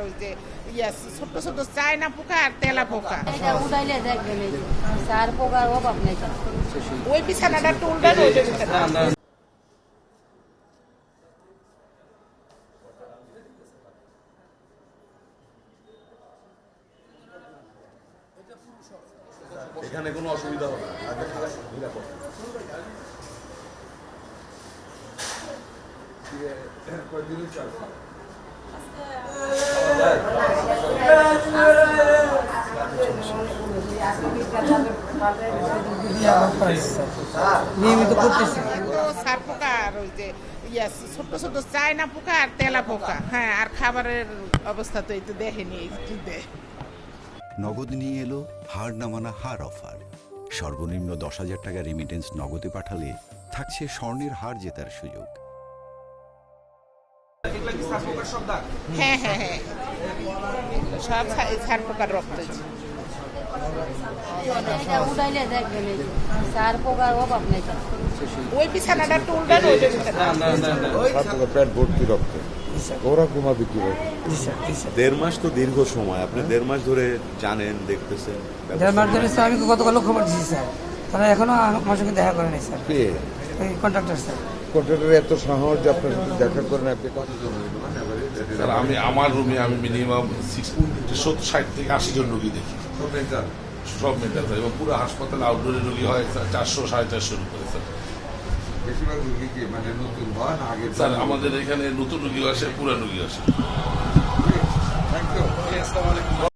ওই যে ছোট ছোট চায়না পোকা আর তেলা পোকা। উঠাইলে দেখবেন এই যে সার পোকার অভাব নেই। ওই বিছানাটা টুলটার ওইটা বিছানা। এখানে কোনো অসুবিধা হবে না। নিয়মিত করতেছি। সার পোকা আর ওই যে ছোট ছোট চায়না পোকা আর তেলা পোকা। হ্যাঁ, আর খাবারের অবস্থা তো এই তো দেখেনি দেয়। নগদ নিয়ে এলো হার না মানা হার অফার। সর্বনিম্ন 10,000 টাকা রেমিটেন্স নগদে পাঠালে থাকছে স্বর্ণের হার জেতার সুযোগ। হ্যাঁ হ্যাঁ হ্যাঁ, সব সার পোকার রক্ত। উঠাইলে দেখবেন এই যে সার পোকার অভাব নেই। ওই বিছানাটা টুলটার ওইটা বিছানা। পেট ভর্তি রক্ত, ওরা ঘুমাবে কিভাবে? 1.5 মাস তো দীর্ঘ সময়, আপনি 1.5 মাস ধরে জানেন, দেখতেছেন। 1.5 মাস ধরে স্যার আমি গতকাল খবর দিয়েছি স্যার, তারা এখনো আমার সঙ্গে দেখা করে নাই স্যার। এই কন্ট্রাক্টর স্যার। কন্ট্রাক্টরের এত সাহস যে আপনার সাথে দেখা করেন, আপনি স্যার আমি আমার রুমে আমি মিনিমাম 60 থেকে 80 জন রোগী দেখি, সব মেন্টাল স্যার, এবং পুরো হাসপাতালে আউটডোরে রোগী হয় স্যার 400 450 উপরে স্যার। বেশিরভাগ রোগী কি মানে নতুন হয় না আগে? স্যার আমাদের এখানে নতুন রোগী আসে, পুরান রোগী আসে। Thank you.